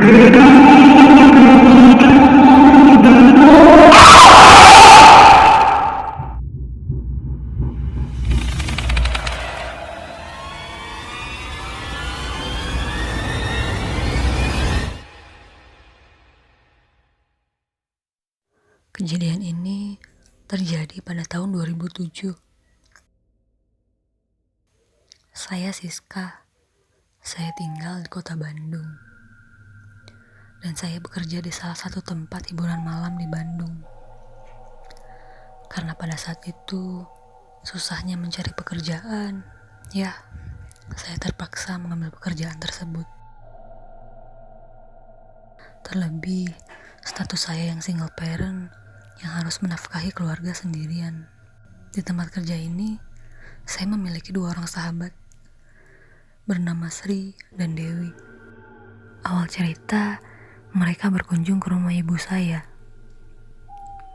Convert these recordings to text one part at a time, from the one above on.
Kejadian ini terjadi pada tahun 2007. Saya Siska. Saya tinggal di kota Bandung. Dan saya bekerja di salah satu tempat hiburan malam di Bandung. Karena pada saat itu susahnya mencari pekerjaan, ya, saya terpaksa mengambil pekerjaan tersebut. Terlebih, status saya yang single parent yang harus menafkahi keluarga sendirian. Di tempat kerja ini, saya memiliki 2 orang sahabat bernama Sri dan Dewi. Awal cerita, mereka berkunjung ke rumah ibu saya.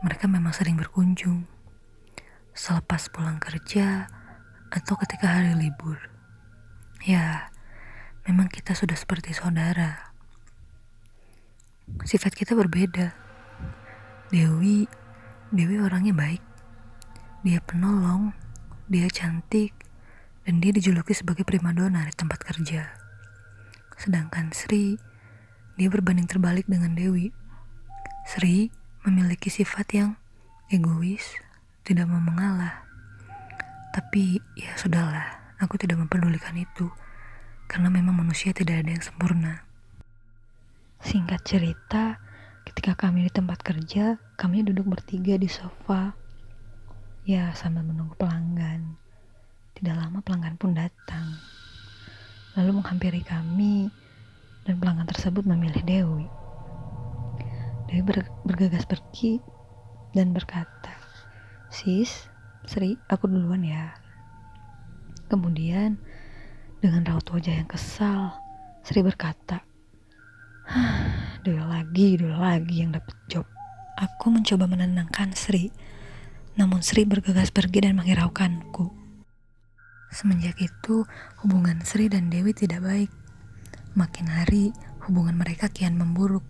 Mereka memang sering berkunjung selepas pulang kerja atau ketika hari libur. Ya, memang kita sudah seperti saudara. Sifat kita berbeda. Dewi orangnya baik. Dia penolong, dia cantik, dan dia dijuluki sebagai primadona di tempat kerja. Sedangkan Sri, dia berbanding terbalik dengan Dewi. Sri memiliki sifat yang egois, tidak mau mengalah. Tapi ya sudahlah, aku tidak mempedulikan itu, karena memang manusia tidak ada yang sempurna. Singkat cerita, ketika kami di tempat kerja, kami duduk bertiga di sofa. Ya, sambil menunggu pelanggan. Tidak lama pelanggan pun datang. Lalu menghampiri kami, dan pelanggan tersebut memilih Dewi. Dewi bergegas pergi dan berkata, "Sis, Sri, aku duluan ya." Kemudian, dengan raut wajah yang kesal, Sri berkata, Dulu lagi yang dapat job. Aku mencoba menenangkan Sri, namun Sri bergegas pergi dan menghiraukanku. Semenjak itu, hubungan Sri dan Dewi tidak baik. Makin hari, hubungan mereka kian memburuk.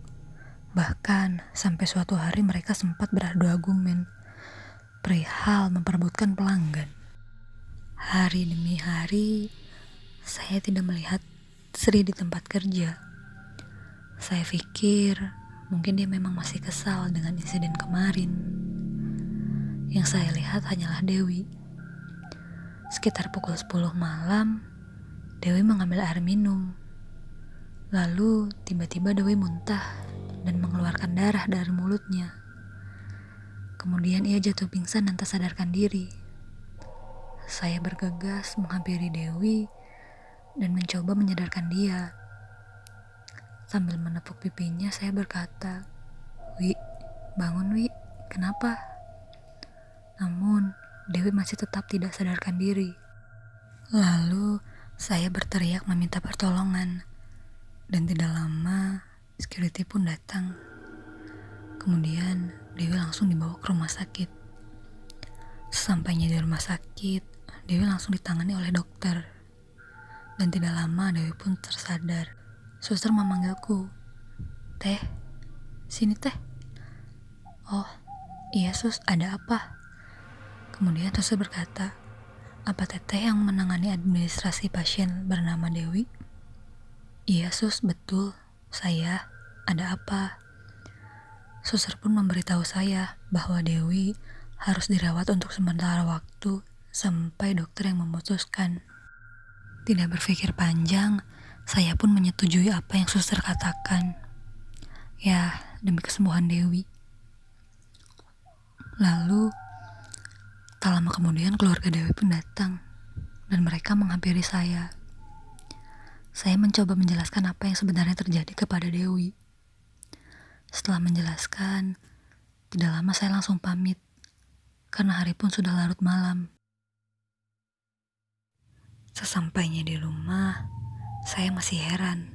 Bahkan, sampai suatu hari mereka sempat beradu argumen perihal memperebutkan pelanggan. Hari demi hari, saya tidak melihat Sri di tempat kerja. Saya pikir mungkin dia memang masih kesal dengan insiden kemarin. Yang saya lihat hanyalah Dewi. Sekitar pukul 10 malam, Dewi mengambil air minum. Lalu tiba-tiba Dewi muntah dan mengeluarkan darah dari mulutnya. Kemudian ia jatuh pingsan dan tak sadarkan diri. Saya bergegas menghampiri Dewi dan mencoba menyadarkan dia. Sambil menepuk pipinya, saya berkata, "Wi, bangun Wi, kenapa?" Namun, Dewi masih tetap tidak sadarkan diri. Lalu, saya berteriak meminta pertolongan. Dan tidak lama, security pun datang. Kemudian, Dewi langsung dibawa ke rumah sakit. Sesampainya di rumah sakit, Dewi langsung ditangani oleh dokter. Dan tidak lama, Dewi pun tersadar. Suster memanggilku, "Teh, sini teh." "Oh, iya sus, ada apa?" Kemudian suster berkata, "Apa teteh yang menangani administrasi pasien bernama Dewi?" "Iya sus, betul, saya. Ada apa?" Suster pun memberitahu saya bahwa Dewi harus dirawat untuk sementara waktu sampai dokter yang memutuskan. Tidak berpikir panjang, saya pun menyetujui apa yang suster katakan. Ya, demi kesembuhan Dewi. Lalu, tak lama kemudian keluarga Dewi pun datang, dan mereka menghampiri saya. Saya mencoba menjelaskan apa yang sebenarnya terjadi kepada Dewi. Setelah menjelaskan, tidak lama saya langsung pamit, karena hari pun sudah larut malam. Sesampainya di rumah, saya masih heran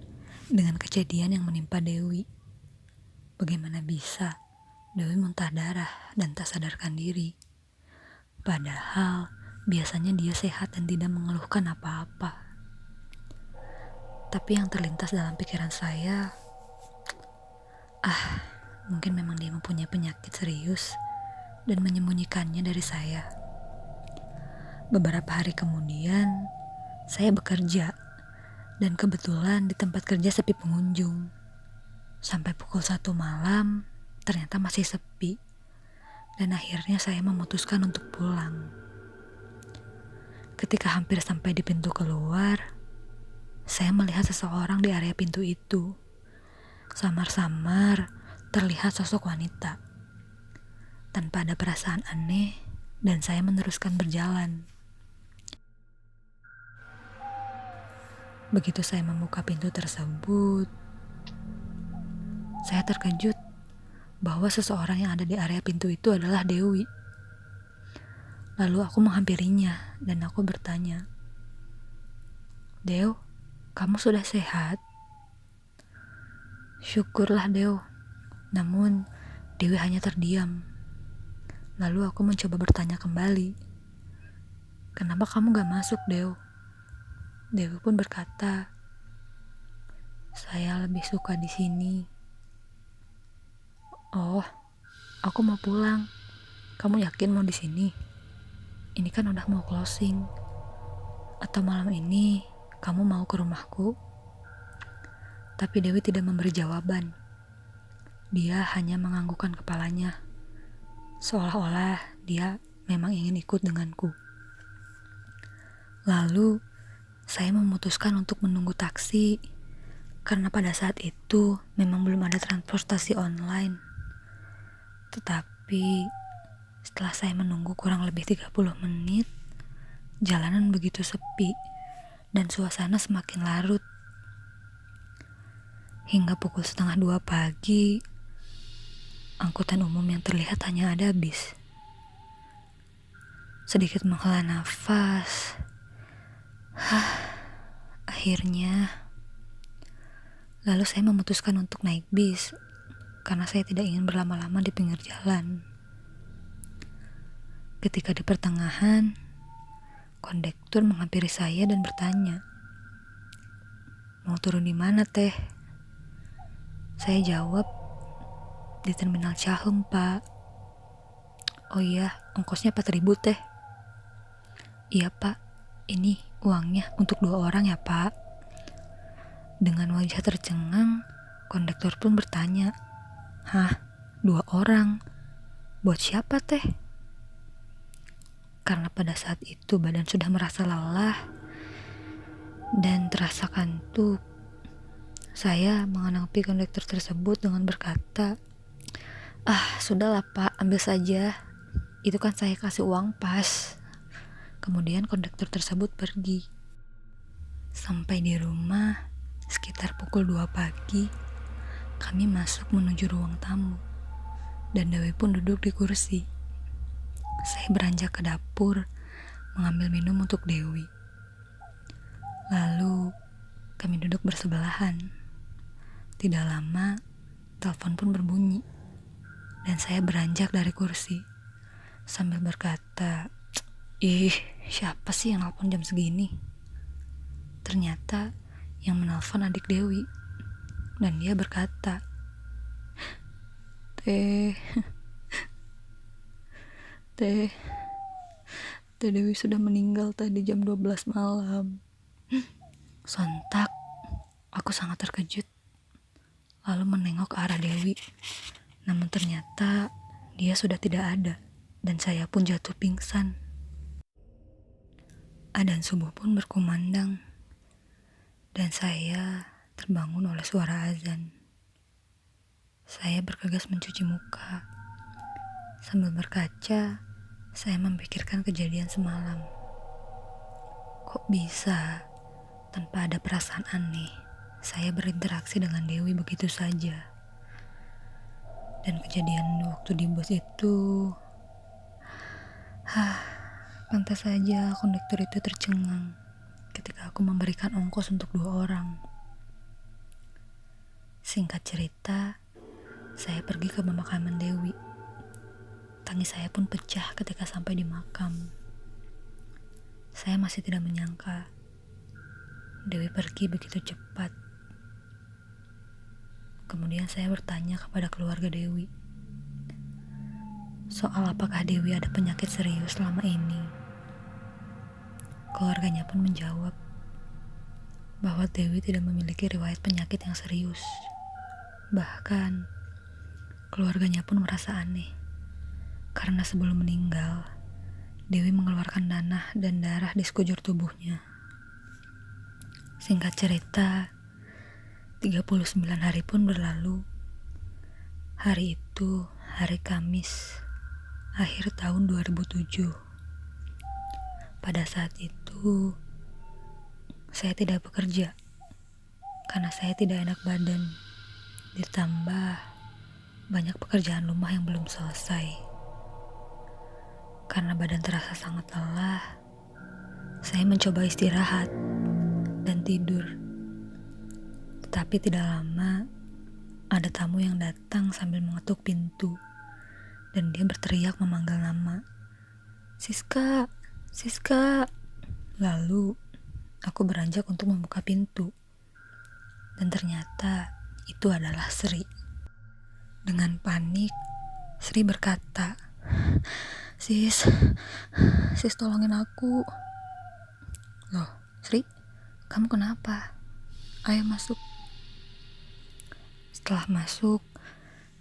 dengan kejadian yang menimpa Dewi. Bagaimana bisa Dewi muntah darah dan tak sadarkan diri? Padahal biasanya dia sehat dan tidak mengeluhkan apa-apa. Tapi yang terlintas dalam pikiran saya, Mungkin memang dia mempunyai penyakit serius dan menyembunyikannya dari saya. Beberapa hari kemudian, saya bekerja dan kebetulan di tempat kerja sepi pengunjung. Sampai pukul 1 malam, ternyata masih sepi dan akhirnya saya memutuskan untuk pulang. Ketika hampir sampai di pintu keluar, saya melihat seseorang di area pintu itu. Samar-samar terlihat sosok wanita. Tanpa ada perasaan aneh, dan saya meneruskan berjalan. Begitu saya membuka pintu tersebut, saya terkejut bahwa seseorang yang ada di area pintu itu adalah Dewi. Lalu aku menghampirinya dan aku bertanya, "Dew, kamu sudah sehat?" "Syukurlah, Dew." Namun, Dewi hanya terdiam. Lalu aku mencoba bertanya kembali, "Kenapa kamu gak masuk, Dew?" Dewi pun berkata, "Saya lebih suka di sini." "Oh, aku mau pulang. Kamu yakin mau di sini? Ini kan udah mau closing. Atau malam ini kamu mau ke rumahku?" Tapi Dewi tidak memberi jawaban. Dia hanya menganggukkan kepalanya, seolah-olah dia memang ingin ikut denganku. Lalu, saya memutuskan untuk menunggu taksi, karena pada saat itu memang belum ada transportasi online. Tetapi, setelah saya menunggu kurang lebih 30 menit, jalanan begitu sepi, dan suasana semakin larut. Hingga pukul 1:30 pagi, angkutan umum yang terlihat hanya ada bis. Sedikit menghela nafas, akhirnya, lalu saya memutuskan untuk naik bis, karena saya tidak ingin berlama-lama di pinggir jalan. Ketika di pertengahan, kondektur menghampiri saya dan bertanya, "Mau turun di mana, Teh?" Saya jawab, "Di Terminal Cahung, Pak." "Oh iya, ongkosnya 4.000, Teh." "Iya, Pak. Ini uangnya untuk 2 orang ya, Pak." Dengan wajah tercengang, kondektur pun bertanya, "Hah, 2 orang? Buat siapa, Teh?" Karena pada saat itu badan sudah merasa lelah dan terasa kantuk, saya mengenangpi kondektur tersebut dengan berkata, "Sudahlah Pak, ambil saja. Itu kan saya kasih uang pas." Kemudian kondektur tersebut pergi. Sampai di rumah, sekitar pukul 2 pagi, kami masuk menuju ruang tamu, dan Dewi pun duduk di kursi. Saya beranjak ke dapur, mengambil minum untuk Dewi. Lalu, kami duduk bersebelahan. Tidak lama, telepon pun berbunyi, dan saya beranjak dari kursi, sambil berkata, "Ih, siapa sih yang nelfon jam segini?" Ternyata, yang menelpon adik Dewi, dan dia berkata, Teh Teh Dewi sudah meninggal tadi jam 12 malam." Sontak, aku sangat terkejut, lalu menengok ke arah Dewi. Namun ternyata dia sudah tidak ada, dan saya pun jatuh pingsan. Adzan subuh pun berkumandang, dan saya terbangun oleh suara azan. Saya bergegas mencuci muka. Sambil berkaca, saya memikirkan kejadian semalam. Kok bisa, tanpa ada perasaan aneh, saya berinteraksi dengan Dewi begitu saja. Dan kejadian waktu di bus itu, pantas saja kondektur itu tercengang ketika aku memberikan ongkos untuk 2 orang. Singkat cerita, saya pergi ke pemakaman Dewi. Tangis saya pun pecah ketika sampai di makam. Saya masih tidak menyangka Dewi pergi begitu cepat. Kemudian saya bertanya kepada keluarga Dewi soal apakah Dewi ada penyakit serius selama ini. Keluarganya pun menjawab bahwa Dewi tidak memiliki riwayat penyakit yang serius. Bahkan, keluarganya pun merasa aneh karena sebelum meninggal, Dewi mengeluarkan nanah dan darah di sekujur tubuhnya. Singkat cerita, 39 hari pun berlalu. Hari itu hari Kamis, akhir tahun 2007. Pada saat itu, saya tidak bekerja karena saya tidak enak badan. Ditambah banyak pekerjaan rumah yang belum selesai. Karena badan terasa sangat lelah, saya mencoba istirahat dan tidur. Tetapi tidak lama, ada tamu yang datang sambil mengetuk pintu. Dan dia berteriak memanggil nama, "Siska, Siska." Lalu, aku beranjak untuk membuka pintu. Dan ternyata itu adalah Sri. Dengan panik, Sri berkata, Sis tolongin aku." "Loh, Sri, kamu kenapa? Ayo masuk." Setelah masuk,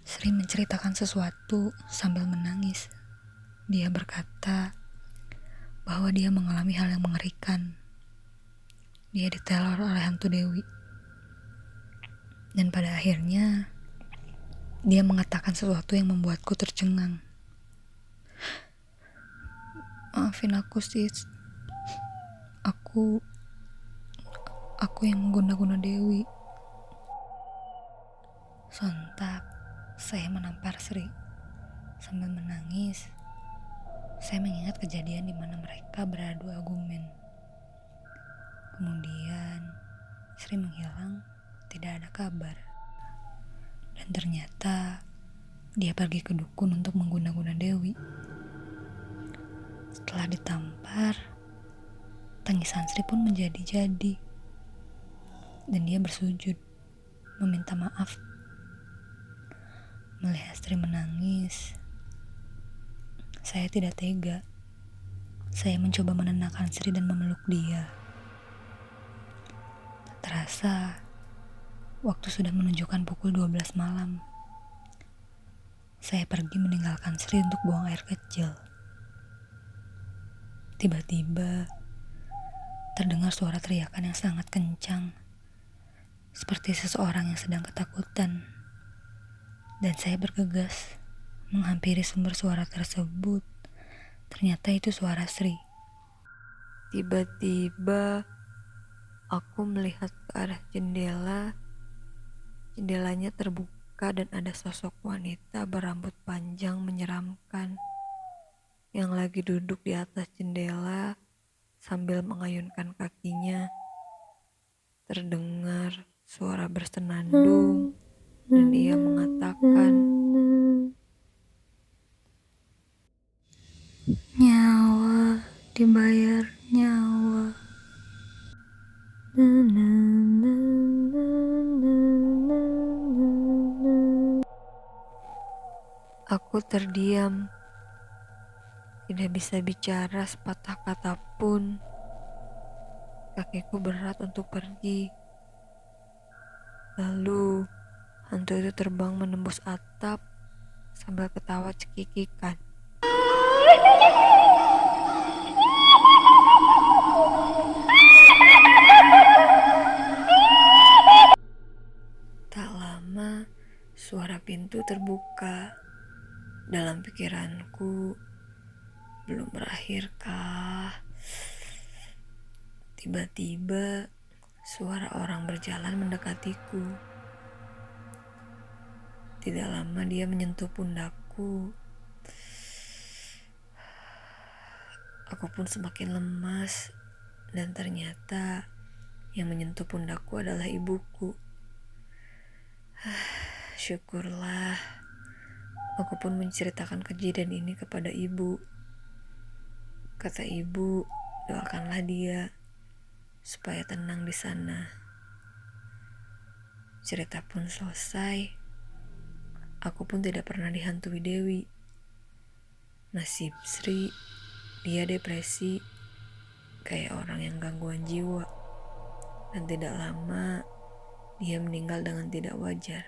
Sri menceritakan sesuatu sambil menangis. Dia berkata bahwa dia mengalami hal yang mengerikan. Dia diteror oleh hantu Dewi. Dan pada akhirnya, dia mengatakan sesuatu yang membuatku tercengang. "Maafin aku, Sis. Aku yang mengguna-guna Dewi." Sontak, saya menampar Sri. Sambil menangis, saya mengingat kejadian di mana mereka beradu argumen. Kemudian, Sri menghilang, tidak ada kabar. Dan ternyata, dia pergi ke dukun untuk mengguna-guna Dewi. Setelah ditampar, tangisan Sri pun menjadi-jadi. Dan dia bersujud, meminta maaf. Melihat Sri menangis, saya tidak tega. Saya mencoba menenangkan Sri dan memeluk dia. Tak terasa, waktu sudah menunjukkan pukul 12 malam. Saya pergi meninggalkan Sri untuk buang air kecil. Tiba-tiba, terdengar suara teriakan yang sangat kencang, seperti seseorang yang sedang ketakutan. Dan saya bergegas menghampiri sumber suara tersebut. Ternyata itu suara Sri. Tiba-tiba aku melihat ke arah jendela. Jendelanya terbuka dan ada sosok wanita berambut panjang menyeramkan yang lagi duduk di atas jendela sambil mengayunkan kakinya. Terdengar suara bersenandung dan ia mengatakan, "Nyawa dibayar nyawa." Aku terdiam, tidak bisa bicara sepatah kata pun. Kakiku berat untuk pergi. Lalu, hantu itu terbang menembus atap sambil ketawa cekikikan. Tak lama, suara pintu terbuka. Dalam pikiranku, belum berakhirkah? Tiba-tiba, suara orang berjalan mendekatiku. Tidak lama dia menyentuh pundakku. Aku pun semakin lemas, dan ternyata yang menyentuh pundakku adalah ibuku. Syukurlah, aku pun menceritakan kejadian ini kepada ibu. Kata ibu, doakanlah dia supaya tenang di sana. Cerita pun selesai. Aku pun tidak pernah dihantui Dewi. Nasib Sri, dia depresi, kayak orang yang gangguan jiwa. Dan tidak lama, dia meninggal dengan tidak wajar.